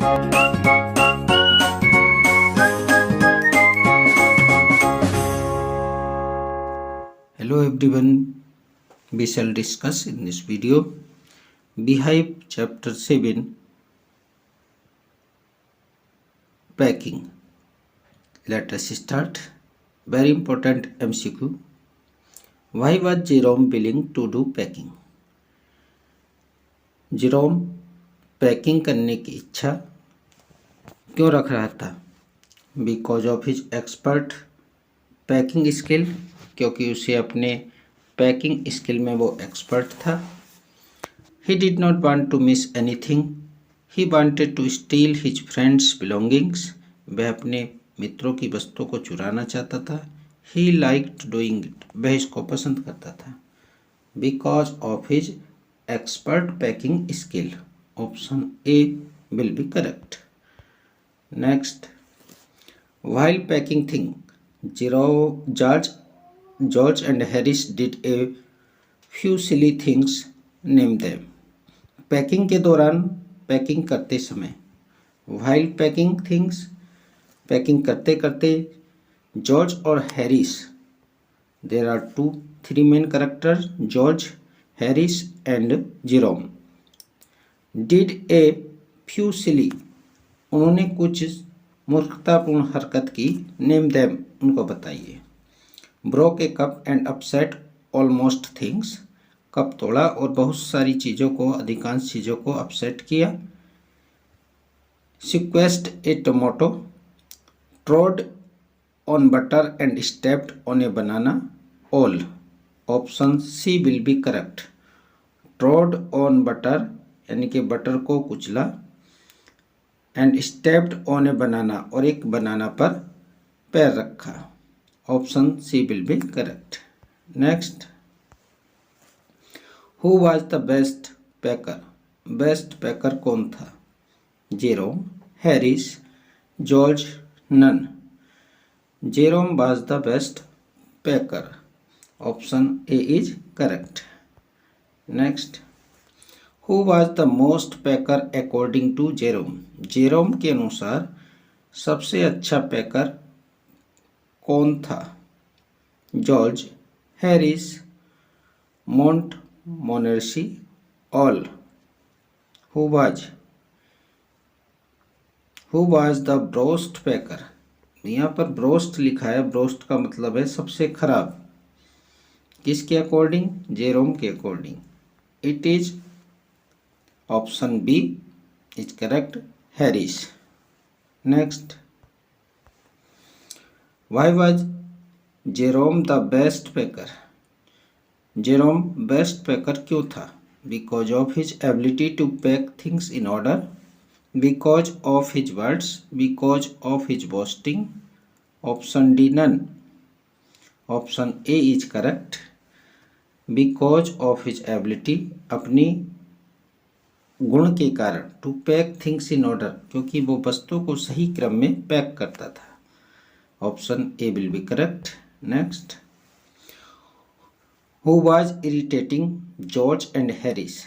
Hello everyone, we shall discuss in this video Beehive chapter 7 packing. Let us start. Very important MCQ. Why was Jerome willing to do packing? Jerome packing करने की इच्छा क्यों रख रहा था? Because of his expert packing skill, क्योंकि उसे अपने पैकिंग स्किल में वो एक्सपर्ट था. He did not want to miss anything. He wanted to steal his friends belongings. वह अपने मित्रों की वस्तुओं को चुराना चाहता था. He liked doing it. वह इसको पसंद करता था. Because of his expert packing skill. Option A will be correct. Next, while packing things, George and Harris did a few silly things. Name them. Packing के दौरान, पैकिंग करते समय, while packing things, packing करते करते, George और Harris, there are three main characters, George, Harris and Jerome, did a few silly, उन्होंने कुछ मूर्खतापूर्ण हरकत की. नेम देम, उनको बताइए. Broke A cup and upset almost things. Cup तोड़ा और बहुत सारी चीज़ों को, अधिकांश चीज़ों को अपसेट किया. सिक्वेस्ट a tomato. Trod on butter and stepped on a banana. All. Option C will be correct. ट्रोड ऑन बटर यानी कि बटर को कुचला, and stepped on a banana, और एक बनाना पर पैर रखा. Option C will be correct. Next, who was the best packer. Best packer कौन था? Jerome, Harris, George, none. Jerome was the best packer. Option A is correct. Next, who was the most packer according to Jerome. Jerome के अनुसार सबसे अच्छा packer कौन था? George, Harris, Montmorency, all. Who was the worst packer. यहाँ पर broast लिखा है. ब्रोस्ट का मतलब है सबसे खराब. किसके अकॉर्डिंग? जेरोम के according. It is option B is correct, Harris. Next, why was Jerome the best packer. Jerome best packer क्यों था? Because of his ability to pack things in order, because of his words, because of his boasting. Option D none. Option A is correct. Because of his ability, अपनी गुण के कारण, to pack things in order, क्योंकि वो वस्तुओं को सही क्रम में पैक करता था. Option A will be correct. Next, who was irritating George and Harris.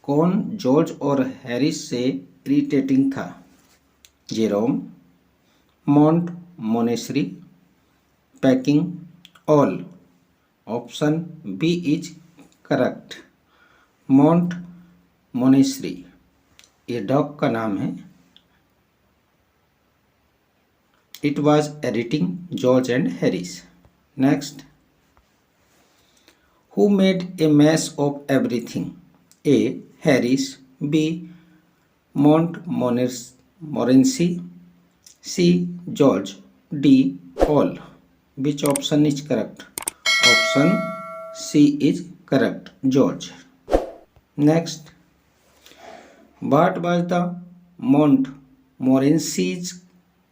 कौन जॉर्ज और हैरिस से इरिटेटिंग था? Jerome, Montmorency, packing, all. Option B is correct. Montmorency ये डॉग का नाम है. It was editing George and Harris. Next, who made a mess of everything. A Harris, B Montmorency, C George, D all. Which option is correct? Option C is correct, George. Next, what was the Montmorency's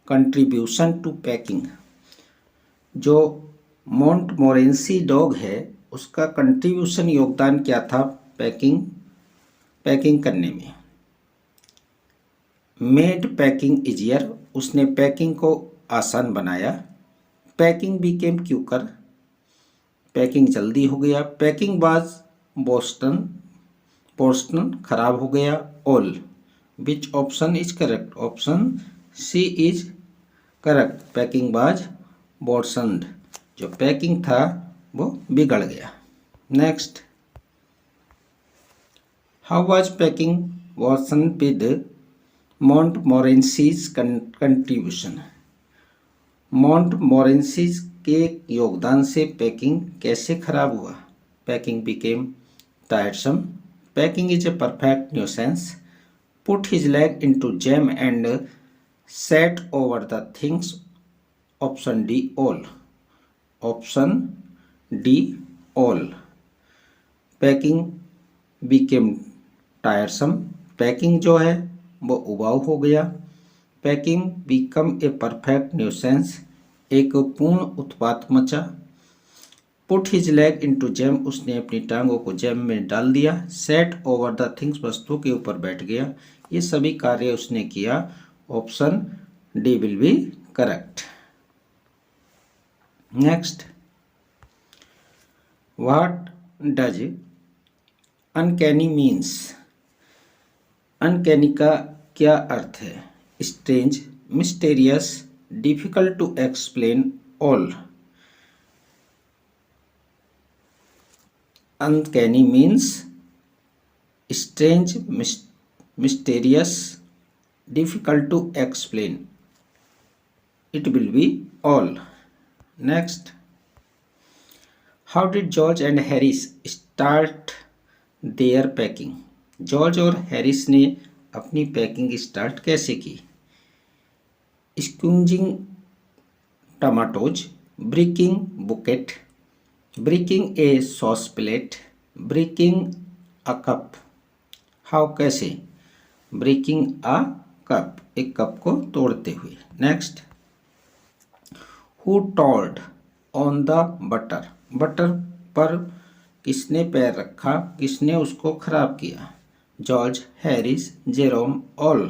contribution to packing. जो मोंट मोरेंसी dog है उसका contribution, योगदान क्या था packing करने में? Made packing easier, उसने packing को आसान बनाया. पैकिंग बिकेम क्यूकर, पैकिंग जल्दी हो गया. पैकिंग वाज बोस्टन खराब हो गया. All, which option is correct? Option C is correct. Packing was worsened, जो पैकिंग था वो बिगड़ गया। Next, how was packing worsened with Montmorency's contribution? Montmorency's के योगदान से पैकिंग कैसे खराब हुआ? Packing became tiresome, packing is a perfect nuisance, put his leg into jam and set over the things. Option D all. Option D all. Packing became tiresome, packing जो है वो उबाऊ हो गया। Packing become a perfect nuisance, एक पूर्ण उत्पात मचा। Put his leg into jam, उसने अपनी टांगों को जैम में डाल दिया। सेट ओवर द थिंग्स, वस्तुओं के ऊपर बैठ गया। ये सभी कार्य उसने किया। Option D will be correct. Next, what does uncanny means? Uncanny का क्या अर्थ है? Strange, mysterious, difficult to explain, all. Uncanny means strange, mysterious, difficult to explain, it will be all. Next, how did George and Harris start their packing? George और Harris ने अपनी packing start कैसे की? Squeezing tomatoes, breaking bucket, breaking a sauce plate, breaking a cup. How, कैसे? Breaking a cup, एक cup को तोड़ते हुए। Next, who told on the butter? Butter पर किसने पैर रखा, किसने उसको खराब किया? George, Harris, Jerome, all.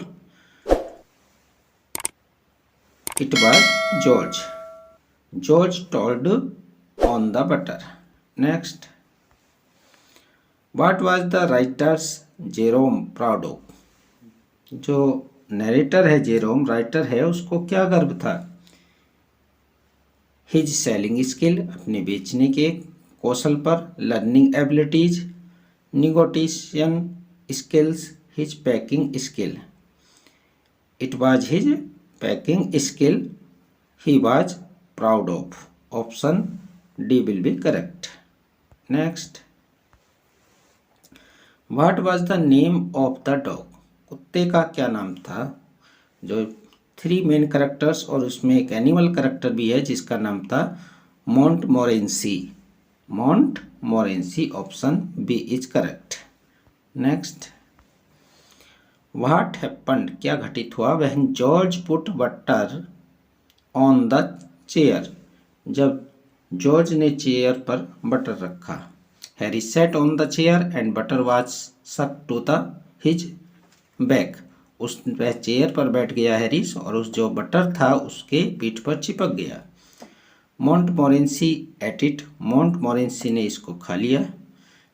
It was George. George told on the butter. Next, what was the writers Jerome proud of? जो नरेटर है जेरोम, राइटर है, उसको क्या गर्व था? हिज सेलिंग स्किल, अपने बेचने के कौशल पर। Learning abilities, negotiation skills, his packing skill. It was his packing skill he was proud of. Option D will be correct. Next, what was the name of the dog? कुत्ते का क्या नाम था? जो 3 मेन कैरेक्टर्स और उसमें एक animal character भी है जिसका नाम था Montmorency. Montmorency, option B is correct. Next, what happened? क्या घटित हुआ? When George put butter on the chair, जब जॉर्ज ने चेयर पर बटर रखा। Harry set on the chair and butter was stuck to the his back, उस वह chair पर बैठ गया हैरिस और उस जो बटर था उसके पीठ पर चिपक गया। मोंटमोरेंसी एट इट, मोंटमोरेंसी ने इसको खा लिया।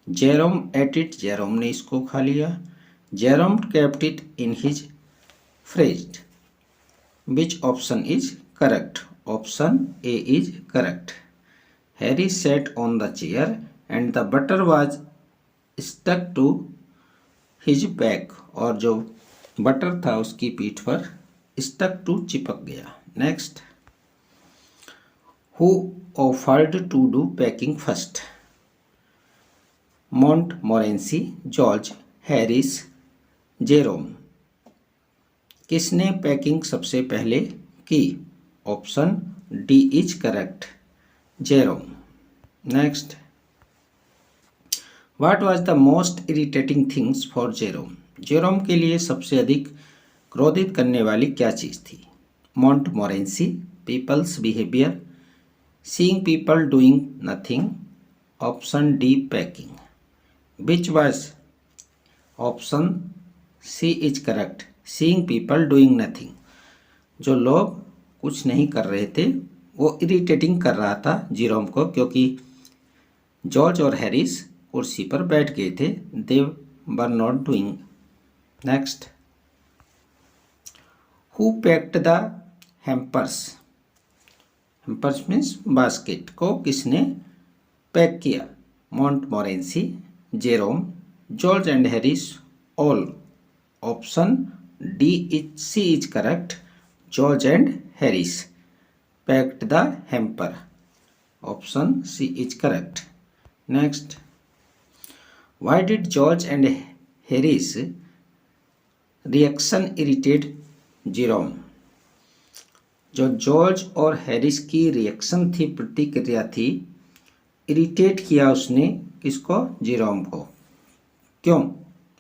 जेरोम एट इट, जेरोम ने इसको खा लिया। Jerome kept it in his fridge. Which option is correct? Option A is correct. Harry sat on the chair and the butter was stuck to his back, और जो butter था उसकी पीठ पर stuck to चिपक गया। Next, who offered to do packing first? Montmorency, George, Harris, Jerome. किसने packing सबसे पहले की? Option D is correct, Jerome. Next, what was the most irritating things for Jerome? Jerome के लिए सबसे अधिक क्रोधित करने वाली क्या चीज़ थी? Montmorency, peoples behaviour, seeing people doing nothing, option D packing. Which was? Option C is correct, seeing people doing nothing. जो लोग कुछ नहीं कर रहे थे वो इरिटेटिंग कर रहा था जेरोम को, क्योंकि जॉर्ज और हैरिस कुर्सी पर बैठ गए थे। They were not doing. Next, who packed the hampers, hampers means basket को किसने पैक किया? Montmorency, Jerome, George and Harris, all. Option D is C is correct, George and Harris packed the hamper. Option C is correct. Next, why did George and Harris reaction irritate Jerome? जो George और Harris की reaction थी, प्रतिक्रिया थी, irritate किया उसने किसको? Jerome को। क्यों?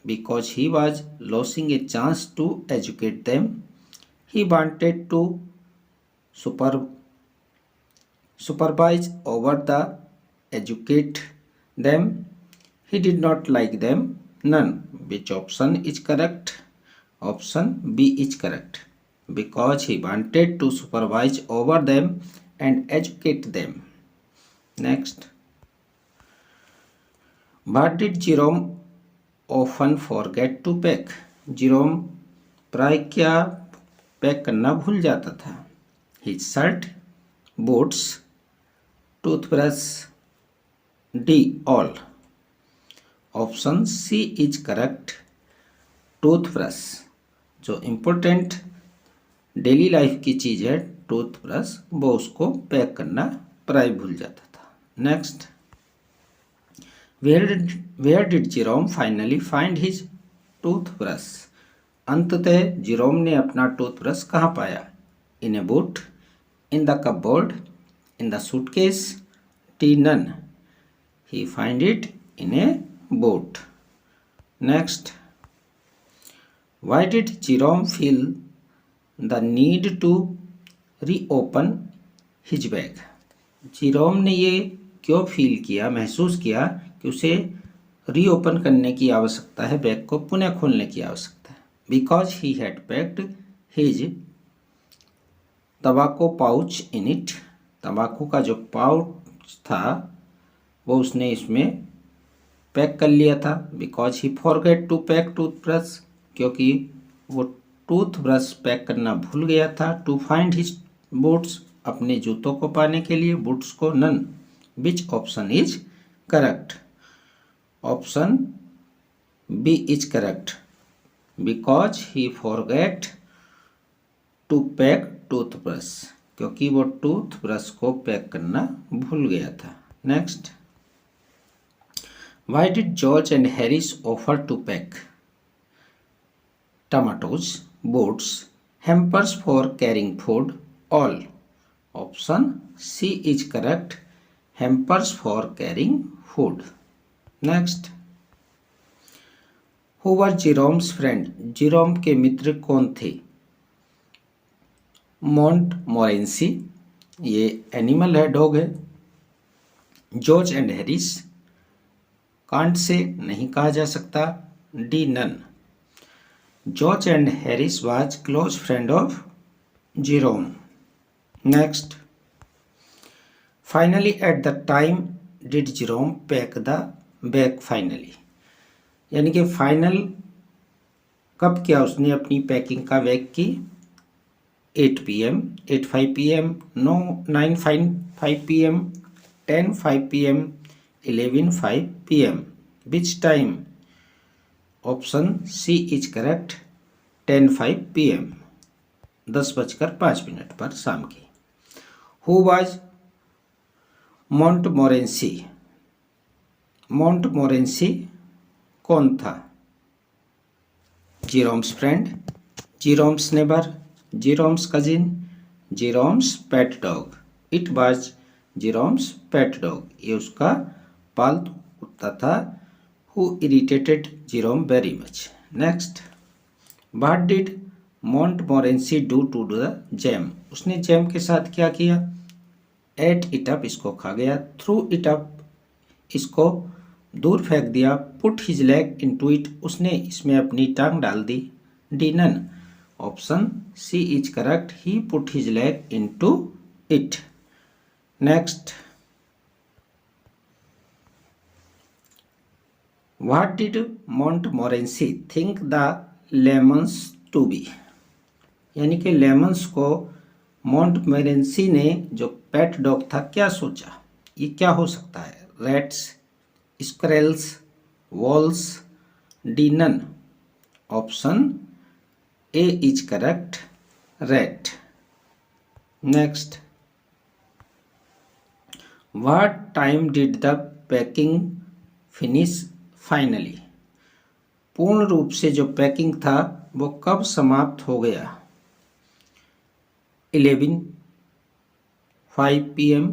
Because he was losing a chance to educate them, he wanted to supervise over the educate them, he did not like them, none. Which option is correct? Option B is correct, because he wanted to supervise over them and educate them. Next, what did Jerome often forget to pack? Jerome प्राय क्या pack करना भूल जाता था? His shirt, boots, toothbrush, D all. Option C is correct, toothbrush. जो important daily life की चीज़ है टूथब्रश, वो उसको पैक करना प्राय भूल जाता था। Next, where did Jerome finally find his toothbrush? अंततः जेरोम ने अपना टूथब्रश कहाँ पाया? In a boot, in the cupboard, in the suitcase, D none. He find it in a boat. Next, why did Jerome feel the need to reopen his bag? Jerome ने ये क्यों feel किया, महसूस किया कि उसे रीओपन करने की आवश्यकता है, बैग को पुनः खोलने की आवश्यकता है? Because he had packed his तंबाकू पाउच इन इट, तंबाकू का जो पाउच था वो उसने इसमें पैक कर लिया था। Because he forget to pack toothbrush, क्योंकि वो टूथब्रश पैक करना भूल गया था। टू फाइंड हिज बूट्स, अपने जूतों को पाने के लिए, बूट्स को। None. Which option is correct? Option B is correct, because he forget to pack toothbrush, क्योंकि वो टूथब्रश को पैक करना भूल गया था। Next, why did George and Harris offer to pack tomatoes, boots, hampers for carrying food, all? Option C is correct, hampers for carrying food. Next, who were Jerome's friend? Jerome के मित्र कौन थे? मोंटमोरेंसी, ये animal है, dog है। George and Harris, can't say, नहीं कहा जा सकता। D none. George and Harris was close friend of Jerome. Next, finally at the time did Jerome pack the bag finally, यानी कि फाइनल कब किया उसने अपनी पैकिंग का बैग की? 8 PM, 8:05 PM, 9:05 PM, 10:05 PM, 11:05 PM. Which time? Option C is correct, 10:05 PM, 10:05 पर शाम की। Who was मोंटमोरेंसी? मोंटमोरेंसी कौन था? Jerome's friend, Jerome's neighbour, Jerome's cousin, Jerome's pet dog. It was Jerome's pet dog, ये उसका पालतू कुत्ता था। Who irritated Jerome very much. Next, what did Montmorency do to the jam? उसने जैम के साथ क्या किया? एट इट अप, इसको खा गया। थ्रू इट अप, इसको दूर फेंक दिया। Put his leg into it, उसने इसमें अपनी टांग डाल दी। D none. Option C is correct, he put his leg into it. Next, what did Montmorency think the lemons to be? यानी कि लेमन्स को मॉन्टमोरेंसी ने जो पेट डॉग था क्या सोचा, ये क्या हो सकता है? Rats, squirrels, walls, D none. Option A is correct, rat. Next, what time did the packing finish finally? पूर्ण रूप से जो पैकिंग था वो कब समाप्त हो गया? 11:05 PM,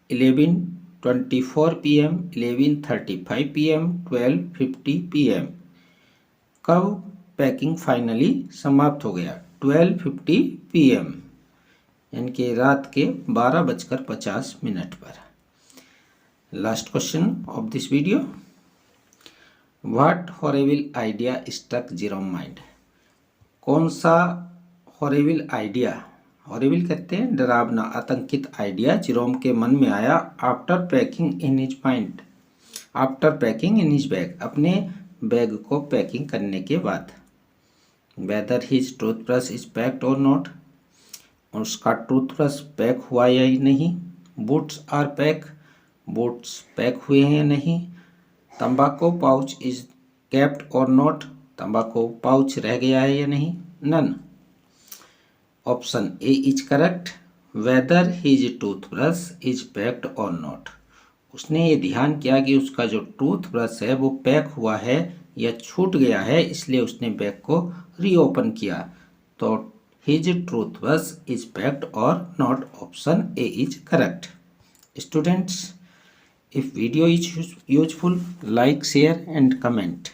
11:24 PM, 11:35 PM, 12:50 PM। कब पैकिंग फाइनली समाप्त हो गया? 12:50 PM, यानी कि रात के 12:50 पर। Last question of this video, what horrible idea struck Jerome mind? कौन सा हॉरिबल आइडिया, हॉरिबल कहते हैं डरावना, आतंकित आइडिया जेरोम के मन में आया after packing in his mind, after packing in his bag, अपने बैग को पैकिंग करने के बाद। Whether his toothbrush is packed और नॉट, उसका टूथब्रश पैक हुआ या नहीं। Boots are pack, boots pack हुए हैं या नहीं। तंबाकू पाउच इज केप्ट और नॉट, तंबाकू पाउच रह गया है या नहीं। None. Option A is correct, whether his toothbrush is packed और नॉट। उसने ये ध्यान किया कि उसका जो टूथब्रश है वो पैक हुआ है या छूट गया है, इसलिए उसने बैग को रीओपन किया। तो हिज टूथब्रश इज पैक्ड और not, option A is correct. Students, if video is useful, like, share and comment.